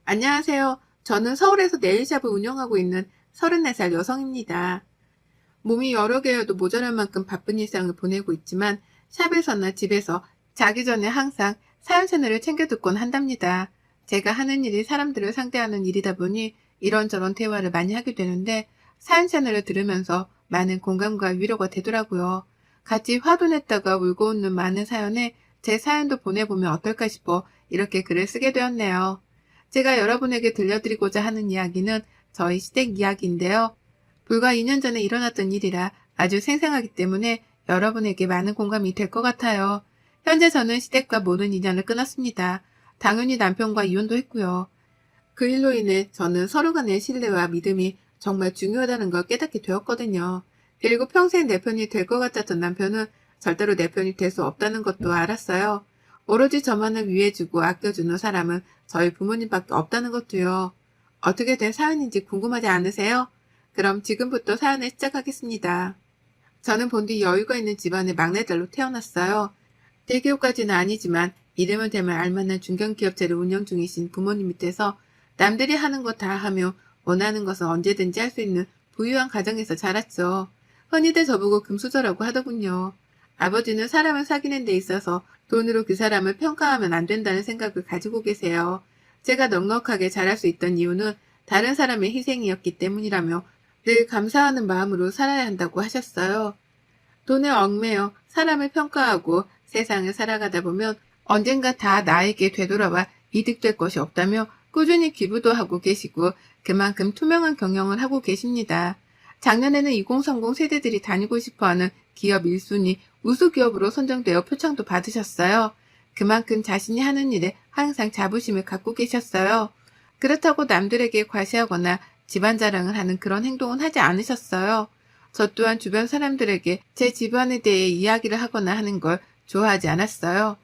안녕하세요. 저는 서울에서 네일샵을 운영하고 있는 34살 여성입니다. 몸이 여러 개여도 모자랄 만큼 바쁜 일상을 보내고 있지만 샵에서나 집에서 자기 전에 항상 사연 채널을 챙겨 듣곤 한답니다. 제가 하는 일이 사람들을 상대하는 일이다 보니 이런저런 대화를 많이 하게 되는데 사연 채널을 들으면서 많은 공감과 위로가 되더라고요. 같이 화도 냈다가 울고 웃는 많은 사연에 제 사연도 보내보면 어떨까 싶어 이렇게 글을 쓰게 되었네요. 제가 여러분에게 들려드리고자 하는 이야기는 저희 시댁 이야기인데요. 불과 2년 전에 일어났던 일이라 아주 생생하기 때문에 여러분에게 많은 공감이 될 것 같아요. 현재 저는 시댁과 모든 인연을 끊었습니다. 당연히 남편과 이혼도 했고요. 그 일로 인해 저는 서로 간의 신뢰와 믿음이 정말 중요하다는 걸 깨닫게 되었거든요. 그리고 평생 내 편이 될 것 같았던 남편은 절대로 내 편이 될 수 없다는 것도 알았어요. 오로지 저만을 위해주고 아껴주는 사람은 저희 부모님밖에 없다는 것도요. 어떻게 된 사연인지 궁금하지 않으세요? 그럼 지금부터 사연을 시작하겠습니다. 저는 본디 여유가 있는 집안의 막내딸로 태어났어요. 대기업까지는 아니지만 이름은 되면 알만한 중견기업체를 운영 중이신 부모님 밑에서 남들이 하는 거 다 하며 원하는 것은 언제든지 할 수 있는 부유한 가정에서 자랐죠. 흔히들 저보고 금수저라고 하더군요. 아버지는 사람을 사귀는 데 있어서 돈으로 그 사람을 평가하면 안 된다는 생각을 가지고 계세요. 제가 넉넉하게 자랄 수 있던 이유는 다른 사람의 희생이었기 때문이라며 늘 감사하는 마음으로 살아야 한다고 하셨어요. 돈에 얽매여 사람을 평가하고 세상을 살아가다 보면 언젠가 다 나에게 되돌아와 이득될 것이 없다며 꾸준히 기부도 하고 계시고 그만큼 투명한 경영을 하고 계십니다. 작년에는 2030 세대들이 다니고 싶어하는 기업 1순위 우수기업으로 선정되어 표창도 받으셨어요. 그만큼 자신이 하는 일에 항상 자부심을 갖고 계셨어요. 그렇다고 남들에게 과시하거나 집안 자랑을 하는 그런 행동은 하지 않으셨어요. 저 또한 주변 사람들에게 제 집안에 대해 이야기를 하거나 하는 걸 좋아하지 않았어요.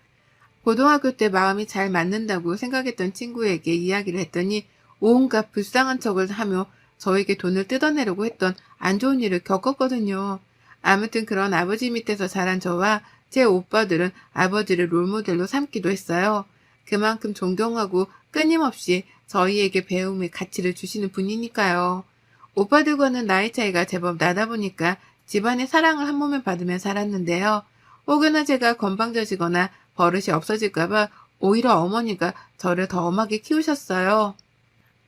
고등학교 때 마음이 잘 맞는다고 생각했던 친구에게 이야기를 했더니 온갖 불쌍한 척을 하며 저에게 돈을 뜯어내려고 했던 안 좋은 일을 겪었거든요. 아무튼 그런 아버지 밑에서 자란 저와 제 오빠들은 아버지를 롤모델로 삼기도 했어요. 그만큼 존경하고 끊임없이 저희에게 배움의 가치를 주시는 분이니까요. 오빠들과는 나이 차이가 제법 나다 보니까 집안의 사랑을 한 몸에 받으며 살았는데요. 혹여나 제가 건방져지거나 버릇이 없어질까봐 오히려 어머니가 저를 더 엄하게 키우셨어요.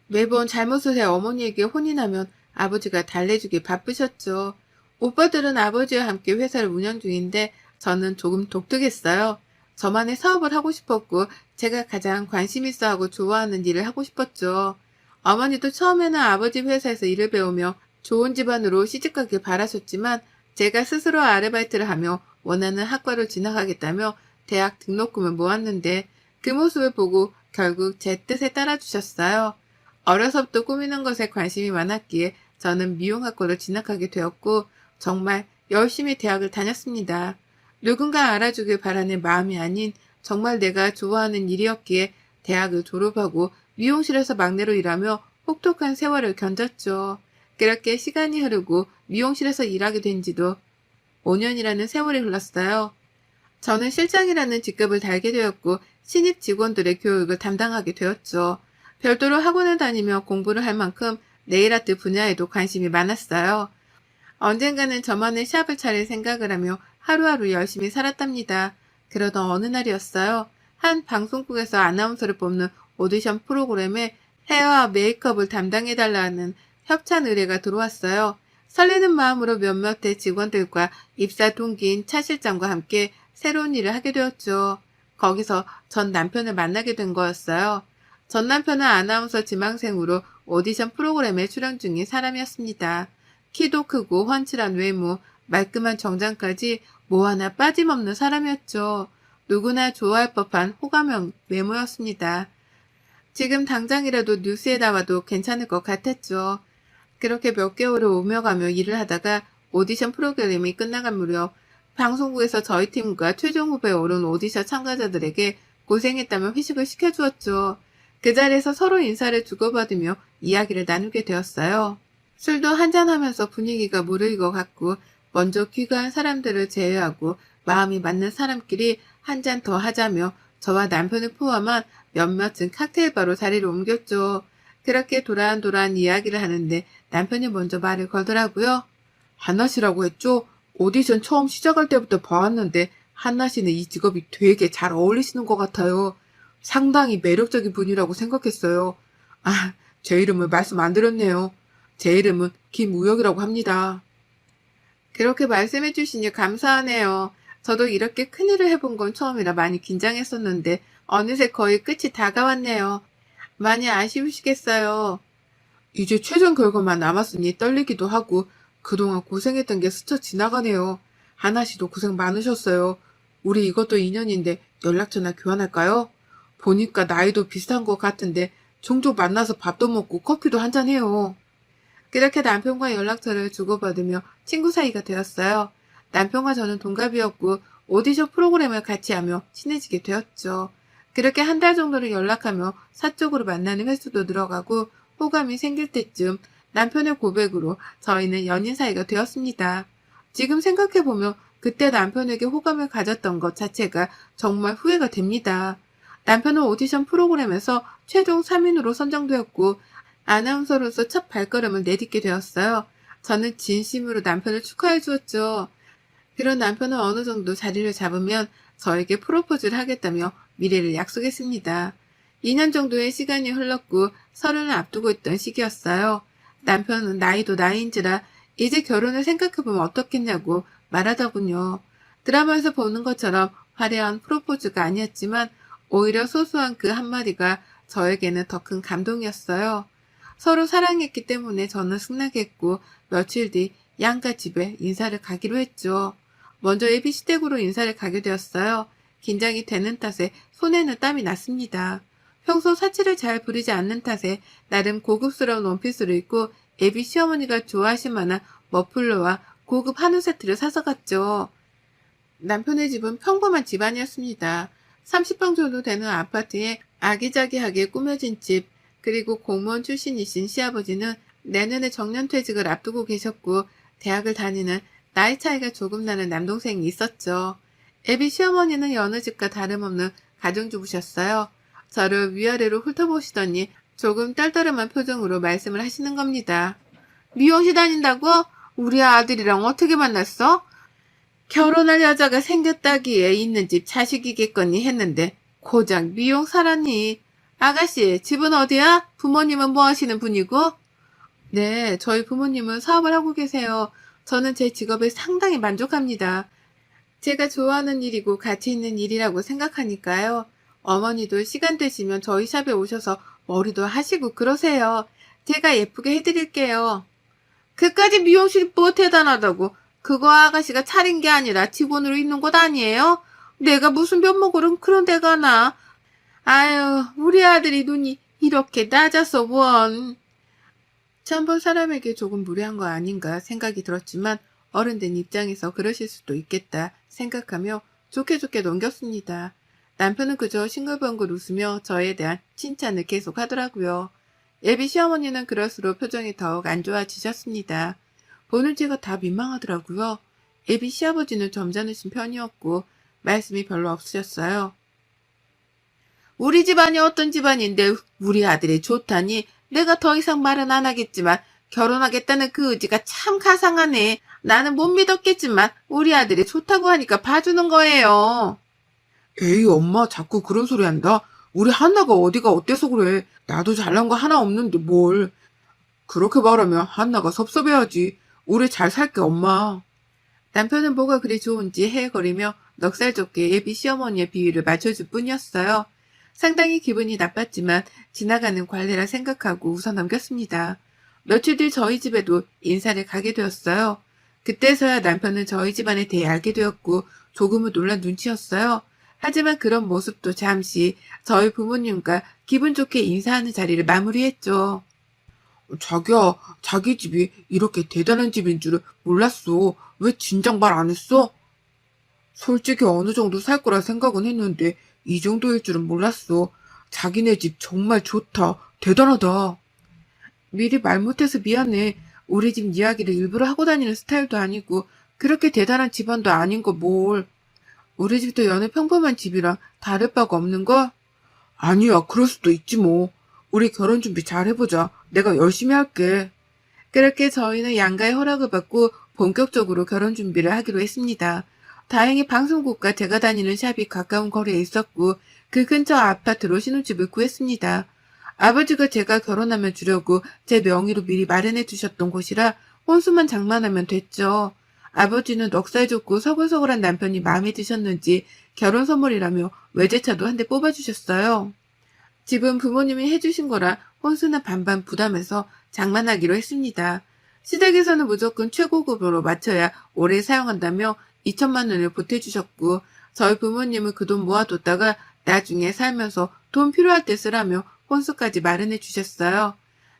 매번 잘못을 해 어머니에게 혼이 나면 아버지가 달래주기 바쁘셨죠. 오빠들은 아버지와 함께 회사를 운영 중인데 저는 조금 독특했어요. 저만의 사업을 하고 싶었고 제가 가장 관심 있어 하고 좋아하는 일을 하고 싶었죠. 어머니도 처음에는 아버지 회사에서 일을 배우며 좋은 집안으로 시집가길 바라셨지만 제가 스스로 아르바이트를 하며 원하는 학과를 진학하겠다며 대학 등록금을 모았는데 그 모습을 보고 결국 제 뜻에 따라주셨어요. 어려서부터 꾸미는 것에 관심이 많았기에 저는 미용학과를 진학하게 되었고 정말 열심히 대학을 다녔습니다. 누군가 알아주길 바라는 마음이 아닌 정말 내가 좋아하는 일이었기에 대학을 졸업하고 미용실에서 막내로 일하며 혹독한 세월을 견뎠죠. 그렇게 시간이 흐르고 미용실에서 일하게 된 지도 5년이라는 세월이 흘렀어요. 저는 실장이라는 직급을 달게 되었고 신입 직원들의 교육을 담당하게 되었죠. 별도로 학원을 다니며 공부를 할 만큼 네일아트 분야에도 관심이 많았어요. 언젠가는 저만의 샵을 차릴 생각을 하며 하루하루 열심히 살았답니다. 그러던 어느 날이었어요. 한 방송국에서 아나운서를 뽑는 오디션 프로그램에 헤어와 메이크업을 담당해달라는 협찬 의뢰가 들어왔어요. 설레는 마음으로 몇몇의 직원들과 입사 동기인 차 실장과 함께 새로운 일을 하게 되었죠. 거기서 전 남편을 만나게 된 거였어요. 전 남편은 아나운서 지망생으로 오디션 프로그램에 출연 중인 사람이었습니다. 키도 크고 훤칠한 외모, 말끔한 정장까지 뭐 하나 빠짐없는 사람이었죠. 누구나 좋아할 법한 호감형 외모였습니다. 지금 당장이라도 뉴스에 나와도 괜찮을 것 같았죠. 그렇게 몇 개월을 오며 가며 일을 하다가 오디션 프로그램이 끝나간 무렵 방송국에서 저희 팀과 최종 후보에 오른 오디션 참가자들에게 고생했다며 회식을 시켜주었죠. 그 자리에서 서로 인사를 주고받으며 이야기를 나누게 되었어요. 술도 한잔하면서 분위기가 무르익어 갔고 먼저 귀가한 사람들을 제외하고 마음이 맞는 사람끼리 한 잔 더 하자며 저와 남편을 포함한 몇몇은 칵테일바로 자리를 옮겼죠. 그렇게 도란도란 이야기를 하는데 남편이 먼저 말을 걸더라고요. 한나 씨라고 했죠? 오디션 처음 시작할 때부터 봐왔는데 한나 씨는 이 직업이 되게 잘 어울리시는 것 같아요. 상당히 매력적인 분이라고 생각했어요. 아, 제 이름을 말씀 안 드렸네요. 제 이름은 김우혁이라고 합니다. 그렇게 말씀해 주시니 감사하네요. 저도 이렇게 큰일을 해본 건 처음이라 많이 긴장했었는데 어느새 거의 끝이 다가왔네요. 많이 아쉬우시겠어요. 이제 최종 결과만 남았으니 떨리기도 하고 그동안 고생했던 게 스쳐 지나가네요. 하나 씨도 고생 많으셨어요. 우리 이것도 인연인데 연락처나 교환할까요? 보니까 나이도 비슷한 것 같은데 종종 만나서 밥도 먹고 커피도 한잔해요. 그렇게 남편과 연락처를 주고받으며 친구 사이가 되었어요. 남편과 저는 동갑이었고 오디션 프로그램을 같이 하며 친해지게 되었죠. 그렇게 한 달 정도를 연락하며 사적으로 만나는 횟수도 늘어가고 호감이 생길 때쯤 남편의 고백으로 저희는 연인 사이가 되었습니다. 지금 생각해보면 그때 남편에게 호감을 가졌던 것 자체가 정말 후회가 됩니다. 남편은 오디션 프로그램에서 최종 3인으로 선정되었고 아나운서로서 첫 발걸음을 내딛게 되었어요. 저는 진심으로 남편을 축하해 주었죠. 그런 남편은 어느 정도 자리를 잡으면 저에게 프로포즈를 하겠다며 미래를 약속했습니다. 2년 정도의 시간이 흘렀고 서른을 앞두고 있던 시기였어요. 남편은 나이도 나이인지라 이제 결혼을 생각해보면 어떻겠냐고 말하더군요. 드라마에서 보는 것처럼 화려한 프로포즈가 아니었지만 오히려 소소한 그 한마디가 저에게는 더 큰 감동이었어요. 서로 사랑했기 때문에 저는 승낙했고 며칠 뒤 양가 집에 인사를 가기로 했죠. 먼저 ABC 댁으로 인사를 가게 되었어요. 긴장이 되는 탓에 손에는 땀이 났습니다. 평소 사치를 잘 부리지 않는 탓에 나름 고급스러운 원피스를 입고 애비 시어머니가 좋아하실 만한 머플러와 고급 한우 세트를 사서 갔죠. 남편의 집은 평범한 집안이었습니다. 30평 정도 되는 아파트에 아기자기하게 꾸며진 집, 그리고 공무원 출신이신 시아버지는 내년에 정년퇴직을 앞두고 계셨고 대학을 다니는 나이 차이가 조금 나는 남동생이 있었죠. 애비 시어머니는 여느 집과 다름없는 가정주부셨어요. 저를 위아래로 훑어보시더니 조금 떨떠름한 표정으로 말씀을 하시는 겁니다. 미용실 다닌다고? 우리 아들이랑 어떻게 만났어? 결혼할 여자가 생겼다기에 있는 집 자식이겠거니 했는데 고작 미용사라니. 아가씨, 집은 어디야? 부모님은 뭐 하시는 분이고? 네, 저희 부모님은 사업을 하고 계세요. 저는 제 직업에 상당히 만족합니다. 제가 좋아하는 일이고 가치 있는 일이라고 생각하니까요. 어머니도 시간 되시면 저희 샵에 오셔서 머리도 하시고 그러세요. 제가 예쁘게 해드릴게요. 그까지 미용실이 뭐 대단하다고. 그거 아가씨가 차린 게 아니라 직원으로 있는 것 아니에요? 내가 무슨 면목으로 그런 데 가나. 아유, 우리 아들이 눈이 이렇게 낮아서 원. 처음 본 사람에게 조금 무례한 거 아닌가 생각이 들었지만 어른된 입장에서 그러실 수도 있겠다 생각하며 좋게 좋게 넘겼습니다. 남편은 그저 싱글벙글 웃으며 저에 대한 칭찬을 계속 하더라고요. 예비 시어머니는 그럴수록 표정이 더욱 안 좋아지셨습니다. 보는 제가 다 민망하더라고요. 예비 시아버지는 점잖으신 편이었고 말씀이 별로 없으셨어요. 우리 집안이 어떤 집안인데 우리 아들이 좋다니. 내가 더 이상 말은 안 하겠지만 결혼하겠다는 그 의지가 참 가상하네. 나는 못 믿었겠지만 우리 아들이 좋다고 하니까 봐주는 거예요. 에이, 엄마 자꾸 그런 소리 한다. 우리 한나가 어디가 어때서 그래. 나도 잘난 거 하나 없는데 뭘. 그렇게 말하면 한나가 섭섭해하지. 우리 잘 살게, 엄마. 남편은 뭐가 그리 좋은지 헤헤거리며 넉살 좋게 예비 시어머니의 비위를 맞춰줄 뿐이었어요. 상당히 기분이 나빴지만 지나가는 관례라 생각하고 웃어 넘겼습니다. 며칠 뒤 저희 집에도 인사를 가게 되었어요. 그때서야 남편은 저희 집안에 대해 알게 되었고 조금은 놀란 눈치였어요. 하지만 그런 모습도 잠시 저희 부모님과 기분 좋게 인사하는 자리를 마무리했죠. 자기야, 자기 집이 이렇게 대단한 집인 줄은 몰랐어. 왜 진작 말 안 했어? 솔직히 어느 정도 살 거라 생각은 했는데 이 정도일 줄은 몰랐어. 자기네 집 정말 좋다. 대단하다. 미리 말 못해서 미안해. 우리 집 이야기를 일부러 하고 다니는 스타일도 아니고 그렇게 대단한 집안도 아닌 거 뭘. 우리 집도 여느 평범한 집이랑 다를 바가 없는 거? 아니야, 그럴 수도 있지 뭐. 우리 결혼 준비 잘 해보자. 내가 열심히 할게. 그렇게 저희는 양가의 허락을 받고 본격적으로 결혼 준비를 하기로 했습니다. 다행히 방송국과 제가 다니는 샵이 가까운 거리에 있었고 그 근처 아파트로 신혼집을 구했습니다. 아버지가 제가 결혼하면 주려고 제 명의로 미리 마련해 주셨던 곳이라 혼수만 장만하면 됐죠. 아버지는 넉살 좋고 서글서글한 남편이 마음에 드셨는지 결혼 선물이라며 외제차도 한 대 뽑아주셨어요. 집은 부모님이 해주신 거라 혼수는 반반 부담해서 장만하기로 했습니다. 시댁에서는 무조건 최고급으로 맞춰야 오래 사용한다며 2천만 원을 보태주셨고 저희 부모님은 그 돈 모아뒀다가 나중에 살면서 돈 필요할 때 쓰라며 혼수까지 마련해 주셨어요.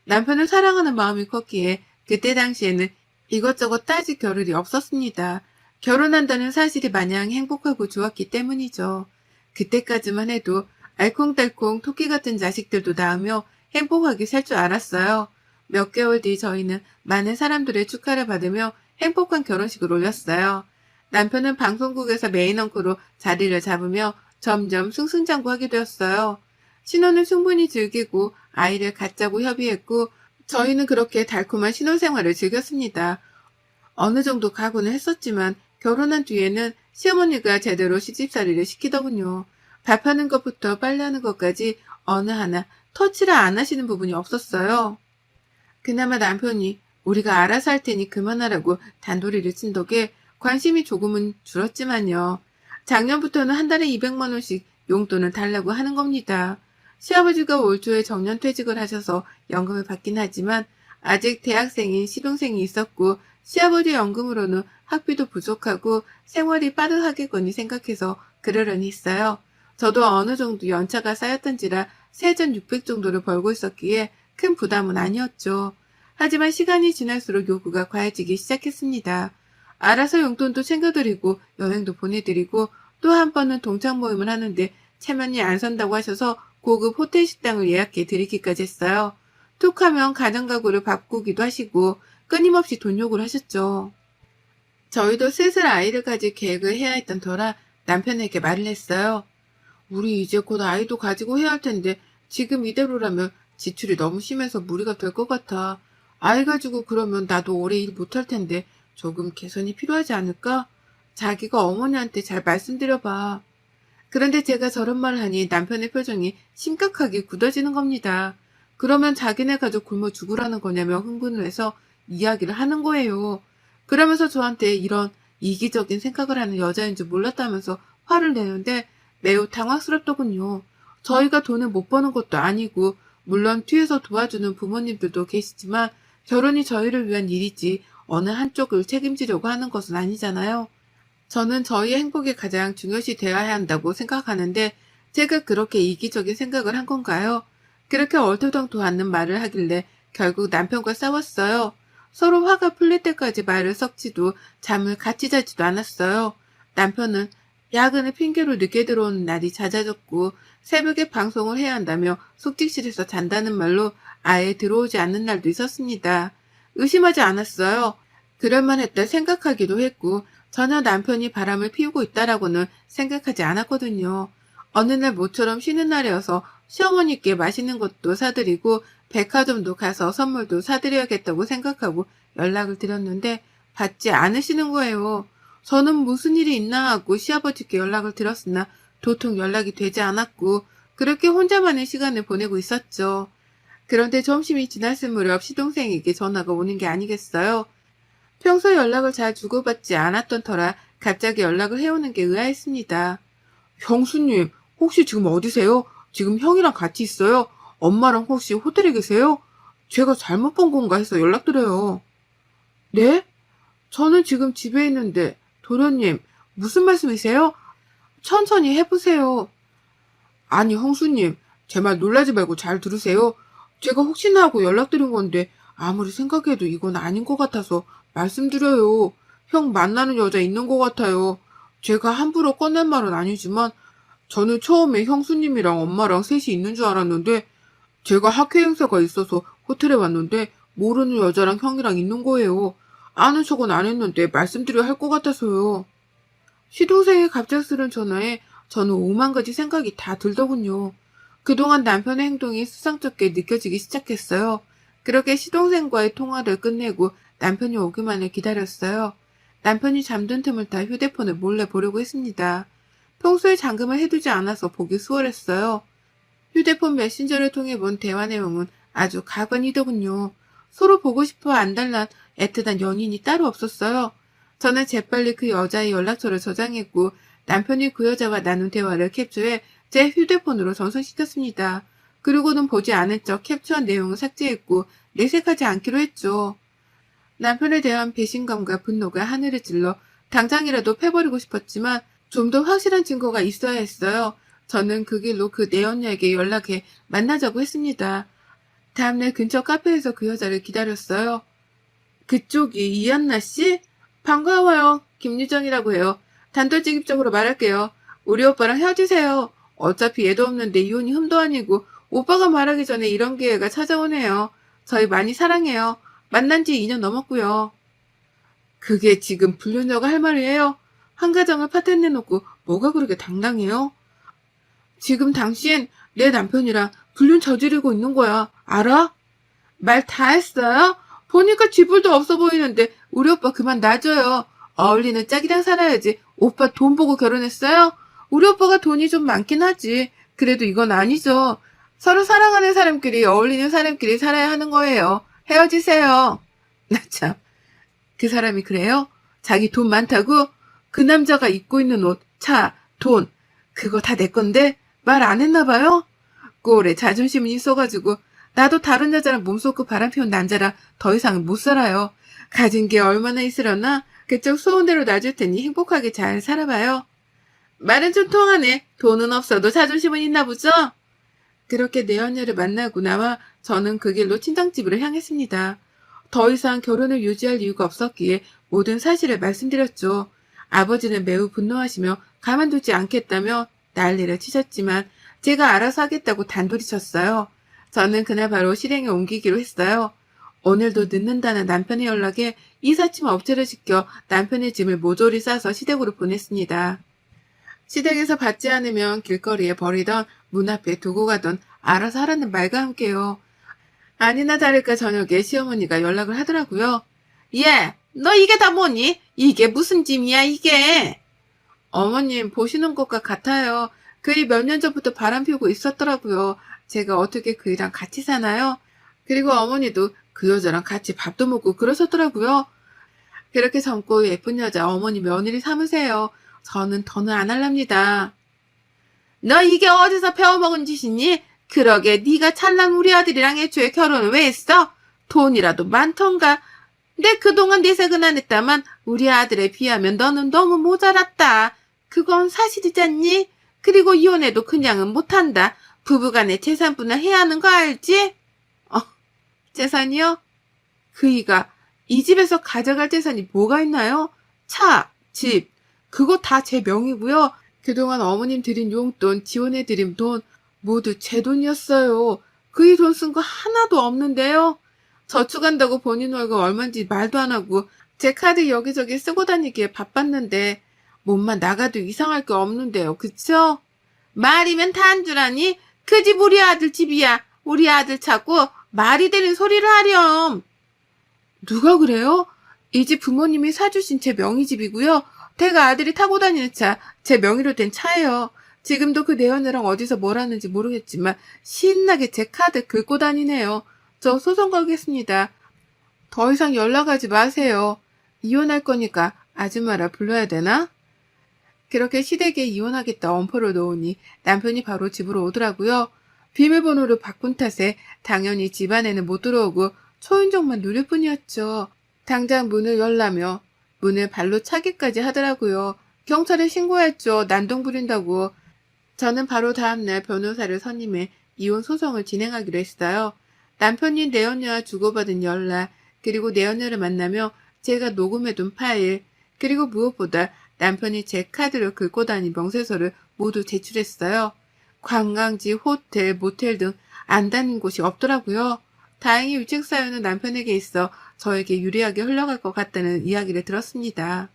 남편을 사랑하는 마음이 컸기에 그때 당시에는 이것저것 따질 겨를이 없었습니다. 결혼한다는 사실이 마냥 행복하고 좋았기 때문이죠. 그때까지만 해도 알콩달콩 토끼 같은 자식들도 낳으며 행복하게 살 줄 알았어요. 몇 개월 뒤 저희는 많은 사람들의 축하를 받으며 행복한 결혼식을 올렸어요. 남편은 방송국에서 메인 앵커로 자리를 잡으며 점점 승승장구하게 되었어요. 신혼을 충분히 즐기고 아이를 갖자고 협의했고 저희는 그렇게 달콤한 신혼생활을 즐겼습니다. 어느 정도 각오는 했었지만 결혼한 뒤에는 시어머니가 제대로 시집살이를 시키더군요. 밥하는 것부터 빨래하는 것까지 어느 하나 터치를 안 하시는 부분이 없었어요. 그나마 남편이 우리가 알아서 할 테니 그만하라고 단도리를 친 덕에 관심이 조금은 줄었지만요. 작년부터는 한 달에 200만 원씩 용돈을 달라고 하는 겁니다. 시아버지가 올 초에 정년퇴직을 하셔서 연금을 받긴 하지만 아직 대학생인 시동생이 있었고 시아버지 연금으로는 학비도 부족하고 생활이 빠듯하겠거니 생각해서 그러려니 했어요. 저도 어느 정도 연차가 쌓였던지라 세전 600 정도를 벌고 있었기에 큰 부담은 아니었죠. 하지만 시간이 지날수록 요구가 과해지기 시작했습니다. 알아서 용돈도 챙겨드리고 여행도 보내드리고 또 한 번은 동창 모임을 하는데 체면이 안 선다고 하셔서 고급 호텔 식당을 예약해 드리기까지 했어요. 툭하면 가정가구를 바꾸기도 하시고 끊임없이 돈 요구를 하셨죠. 저희도 슬슬 아이를 가질 계획을 해야 했던 터라 남편에게 말을 했어요. 우리 이제 곧 아이도 가지고 해야 할 텐데 지금 이대로라면 지출이 너무 심해서 무리가 될 것 같아. 아이 가지고 그러면 나도 오래 일 못할 텐데 조금 개선이 필요하지 않을까? 자기가 어머니한테 잘 말씀드려봐. 그런데 제가 저런 말을 하니 남편의 표정이 심각하게 굳어지는 겁니다. 그러면 자기네 가족 굶어 죽으라는 거냐며 흥분을 해서 이야기를 하는 거예요. 그러면서 저한테 이런 이기적인 생각을 하는 여자인 줄 몰랐다면서 화를 내는데 매우 당황스럽더군요. 저희가 돈을 못 버는 것도 아니고 물론 뒤에서 도와주는 부모님들도 계시지만 결혼이 저희를 위한 일이지 어느 한쪽을 책임지려고 하는 것은 아니잖아요. 저는 저희의 행복이 가장 중요시 되어야 한다고 생각하는데 제가 그렇게 이기적인 생각을 한 건가요? 그렇게 얼토당토 않는 말을 하길래 결국 남편과 싸웠어요. 서로 화가 풀릴 때까지 말을 섞지도 잠을 같이 자지도 않았어요. 남편은 야근을 핑계로 늦게 들어오는 날이 잦아졌고 새벽에 방송을 해야 한다며 숙직실에서 잔다는 말로 아예 들어오지 않는 날도 있었습니다. 의심하지 않았어요. 그럴만했다 생각하기도 했고 전혀 남편이 바람을 피우고 있다라고는 생각하지 않았거든요. 어느 날 모처럼 쉬는 날이어서 시어머니께 맛있는 것도 사드리고 백화점도 가서 선물도 사드려야겠다고 생각하고 연락을 드렸는데 받지 않으시는 거예요. 저는 무슨 일이 있나 하고 시아버지께 연락을 드렸으나 도통 연락이 되지 않았고 그렇게 혼자만의 시간을 보내고 있었죠. 그런데 점심이 지났을 무렵 시동생에게 전화가 오는 게 아니겠어요. 평소 연락을 잘 주고받지 않았던 터라 갑자기 연락을 해오는 게 의아했습니다. 형수님, 혹시 지금 어디세요? 지금 형이랑 같이 있어요? 엄마랑 혹시 호텔에 계세요? 제가 잘못 본 건가 해서 연락드려요. 네? 저는 지금 집에 있는데, 도련님, 무슨 말씀이세요? 천천히 해보세요. 아니, 형수님, 제 말 놀라지 말고 잘 들으세요. 제가 혹시나 하고 연락드린 건데, 아무리 생각해도 이건 아닌 것 같아서 말씀드려요. 형 만나는 여자 있는 것 같아요. 제가 함부로 꺼낸 말은 아니지만, 저는 처음에 형수님이랑 엄마랑 셋이 있는 줄 알았는데, 제가 학회 행사가 있어서 호텔에 왔는데, 모르는 여자랑 형이랑 있는 거예요. 아는 척은 안 했는데 말씀드려야 할 것 같아서요. 시동생의 갑작스런 전화에 저는 오만 가지 생각이 다 들더군요. 그동안 남편의 행동이 수상쩍게 느껴지기 시작했어요. 그렇게 시동생과의 통화를 끝내고 남편이 오기만을 기다렸어요. 남편이 잠든 틈을 타 휴대폰을 몰래 보려고 했습니다. 평소에 잠금을 해두지 않아서 보기 수월했어요. 휴대폰 메신저를 통해 본 대화 내용은 아주 가관이더군요. 서로 보고 싶어 안달난 애틋한 연인이 따로 없었어요. 저는 재빨리 그 여자의 연락처를 저장했고 남편이 그 여자와 나눈 대화를 캡처해 제 휴대폰으로 전송시켰습니다. 그리고는 보지 않은 척 캡처한 내용을 삭제했고 내색하지 않기로 했죠. 남편에 대한 배신감과 분노가 하늘을 찔러 당장이라도 패버리고 싶었지만 좀 더 확실한 증거가 있어야 했어요. 저는 그 길로 그 내연녀에게 연락해 만나자고 했습니다. 다음날 근처 카페에서 그 여자를 기다렸어요. 그쪽이 이한나 씨? 반가워요. 김유정이라고 해요. 단도직입적으로 말할게요. 우리 오빠랑 헤어지세요. 어차피 애도 없는데 이혼이 흠도 아니고 오빠가 말하기 전에 이런 기회가 찾아오네요. 저희 많이 사랑해요. 만난 지 2년 넘었고요. 그게 지금 불륜녀가 할 말이에요? 한 가정을 파탄내놓고 뭐가 그렇게 당당해요? 지금 당신 내 남편이랑 불륜 저지르고 있는 거야. 알아? 말 다 했어요? 보니까 쥐뿔도 없어 보이는데 우리 오빠 그만 놔줘요. 어울리는 짝이랑 살아야지. 오빠 돈 보고 결혼했어요? 우리 오빠가 돈이 좀 많긴 하지. 그래도 이건 아니죠. 서로 사랑하는 사람끼리 어울리는 사람끼리 살아야 하는 거예요. 헤어지세요. 나 참. 그 사람이 그래요? 자기 돈 많다고? 그 남자가 입고 있는 옷, 차, 돈 그거 다 내 건데 말 안 했나 봐요? 꼴에 자존심이 있어가지고 나도 다른 여자랑 몸속고 바람피운 남자랑 더 이상은 못 살아요. 가진 게 얼마나 있으려나? 그쪽 소원대로 놔줄 테니 행복하게 잘 살아봐요. 말은 좀 통하네. 돈은 없어도 자존심은 있나 보죠? 그렇게 내연녀를 만나고 나와 저는 그 길로 친정집으로 향했습니다. 더 이상 결혼을 유지할 이유가 없었기에 모든 사실을 말씀드렸죠. 아버지는 매우 분노하시며 가만두지 않겠다며 난리를 치셨지만 제가 알아서 하겠다고 단돌이 쳤어요. 저는 그날 바로 실행에 옮기기로 했어요. 오늘도 늦는다는 남편의 연락에 이삿짐 업체를 시켜 남편의 짐을 모조리 싸서 시댁으로 보냈습니다. 시댁에서 받지 않으면 길거리에 버리던 문 앞에 두고 가던 알아서 하라는 말과 함께요. 아니나 다를까 저녁에 시어머니가 연락을 하더라고요. 얘, 너 이게 다 뭐니? 이게 무슨 짐이야 이게? 어머님 보시는 것과 같아요. 그이 몇 년 전부터 바람 피우고 있었더라고요. 제가 어떻게 그이랑 같이 사나요? 그리고 어머니도 그 여자랑 같이 밥도 먹고 그러셨더라고요. 그렇게 젊고 예쁜 여자 어머니 며느리 삼으세요. 저는 더는 안 할랍니다. 너 이게 어디서 배워먹은 짓이니? 그러게 네가 찰랑 우리 아들이랑 애초에 결혼을 왜 했어? 돈이라도 많던가. 내 그동안 내색은 안 했다만 우리 아들에 비하면 너는 너무 모자랐다. 그건 사실이잖니? 그리고 이혼해도 그냥은 못한다. 부부간에 재산분할 해야 하는 거 알지? 재산이요? 그이가 이 집에서 가져갈 재산이 뭐가 있나요? 차, 집, 그거 다 제 명이고요. 그동안 어머님 드린 용돈, 지원해드린 돈 모두 제 돈이었어요. 그이 돈 쓴 거 하나도 없는데요. 저축한다고 본인 월급 얼마인지 말도 안 하고 제 카드 여기저기 쓰고 다니기에 바빴는데 몸만 나가도 이상할 게 없는데요. 그쵸? 말이면 다 한 줄 아니? 그 집 우리 아들 집이야. 우리 아들 찾고 말이 되는 소리를 하렴. 누가 그래요? 이 집 부모님이 사주신 제 명의 집이고요. 대가 아들이 타고 다니는 차, 제 명의로 된 차예요. 지금도 그 내연애랑 어디서 뭘 하는지 모르겠지만 신나게 제 카드 긁고 다니네요. 저 소송 걸겠습니다. 더 이상 연락하지 마세요. 이혼할 거니까 아줌마라 불러야 되나? 그렇게 시댁에 이혼하겠다 엄포를 놓으니 남편이 바로 집으로 오더라고요. 비밀번호를 바꾼 탓에 당연히 집 안에는 못 들어오고 초인종만 누릴 뿐이었죠. 당장 문을 열라며 문을 발로 차기까지 하더라고요. 경찰에 신고했죠. 난동 부린다고. 저는 바로 다음날 변호사를 선임해 이혼 소송을 진행하기로 했어요. 남편이 내연녀와 주고받은 연락, 그리고 내연녀를 만나며 제가 녹음해둔 파일, 그리고 무엇보다 남편이 제 카드를 긁고 다닌 명세서를 모두 제출했어요. 관광지, 호텔, 모텔 등 안 다닌 곳이 없더라고요. 다행히 유책 사유는 남편에게 있어 저에게 유리하게 흘러갈 것 같다는 이야기를 들었습니다.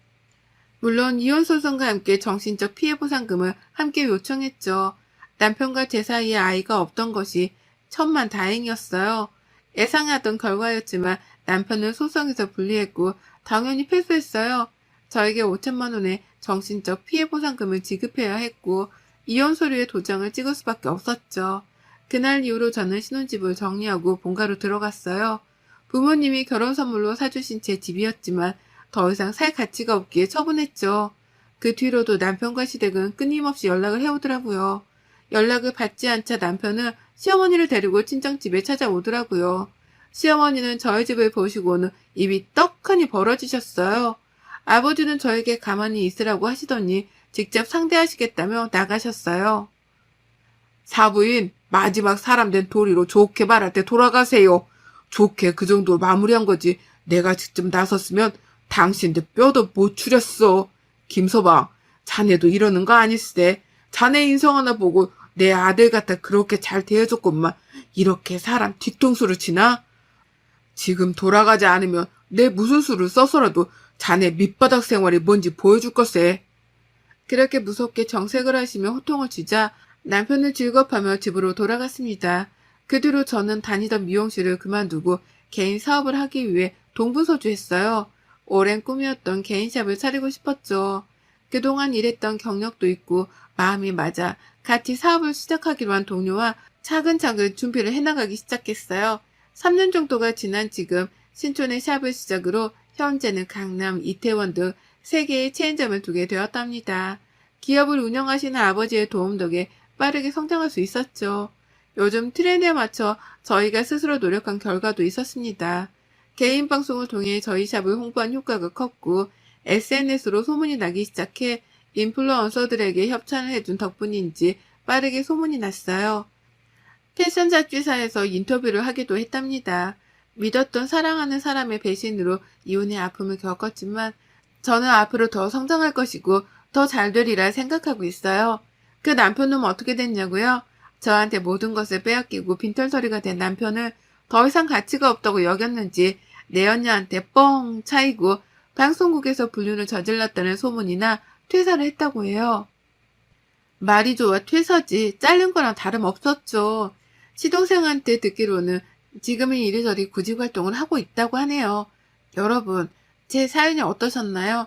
물론 이혼 소송과 함께 정신적 피해 보상금을 함께 요청했죠. 남편과 제 사이에 아이가 없던 것이 천만 다행이었어요. 예상하던 결과였지만 남편은 소송에서 불리했고 당연히 패소했어요. 저에게 5천만 원의 정신적 피해 보상금을 지급해야 했고 이혼 서류에 도장을 찍을 수밖에 없었죠. 그날 이후로 저는 신혼집을 정리하고 본가로 들어갔어요. 부모님이 결혼 선물로 사주신 제 집이었지만 더 이상 살 가치가 없기에 처분했죠. 그 뒤로도 남편과 시댁은 끊임없이 연락을 해오더라고요. 연락을 받지 않자 남편은 시어머니를 데리고 친정집에 찾아오더라고요. 시어머니는 저희 집을 보시고는 입이 떡하니 벌어지셨어요. 아버지는 저에게 가만히 있으라고 하시더니 직접 상대하시겠다며 나가셨어요. 사부인, 마지막 사람 된 도리로 좋게 말할 때 돌아가세요. 좋게 그 정도로 마무리한 거지. 내가 직접 나섰으면 당신들 뼈도 못 추렸어. 김서방, 자네도 이러는 거 아니시대. 자네 인성 하나 보고 내 아들 갖다 그렇게 잘 대해줬건만 이렇게 사람 뒤통수를 치나? 지금 돌아가지 않으면 내 무슨 수를 써서라도 자네 밑바닥 생활이 뭔지 보여줄 것세. 그렇게 무섭게 정색을 하시며 호통을 치자 남편은 즐겁하며 집으로 돌아갔습니다. 그 뒤로 저는 다니던 미용실을 그만두고 개인 사업을 하기 위해 동분서주했어요. 오랜 꿈이었던 개인샵을 차리고 싶었죠. 그동안 일했던 경력도 있고 마음이 맞아 같이 사업을 시작하기로 한 동료와 차근차근 준비를 해나가기 시작했어요. 3년 정도가 지난 지금 신촌의 샵을 시작으로 현재는 강남, 이태원 등 3개의 체인점을 두게 되었답니다. 기업을 운영하시는 아버지의 도움 덕에 빠르게 성장할 수 있었죠. 요즘 트렌드에 맞춰 저희가 스스로 노력한 결과도 있었습니다. 개인 방송을 통해 저희 샵을 홍보한 효과가 컸고 SNS로 소문이 나기 시작해 인플루언서들에게 협찬을 해준 덕분인지 빠르게 소문이 났어요. 패션 잡지사에서 인터뷰를 하기도 했답니다. 믿었던 사랑하는 사람의 배신으로 이혼의 아픔을 겪었지만 저는 앞으로 더 성장할 것이고 더 잘 되리라 생각하고 있어요. 그 남편은 어떻게 됐냐고요? 저한테 모든 것을 빼앗기고 빈털터리가 된 남편을 더 이상 가치가 없다고 여겼는지 내 언니한테 뻥 차이고 방송국에서 불륜을 저질렀다는 소문이나 퇴사를 했다고 해요. 말이 좋아 퇴사지 잘린 거랑 다름없었죠. 시동생한테 듣기로는 지금은 이리저리 구직 활동을 하고 있다고 하네요. 여러분, 제 사연이 어떠셨나요?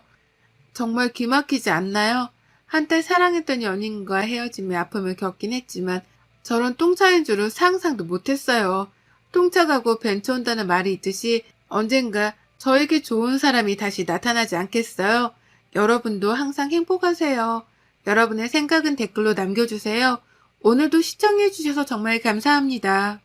정말 기막히지 않나요? 한때 사랑했던 연인과 헤어짐의 아픔을 겪긴 했지만 저런 똥차인 줄은 상상도 못했어요. 똥차 가고 벤처 온다는 말이 있듯이 언젠가 저에게 좋은 사람이 다시 나타나지 않겠어요? 여러분도 항상 행복하세요. 여러분의 생각은 댓글로 남겨주세요. 오늘도 시청해주셔서 정말 감사합니다.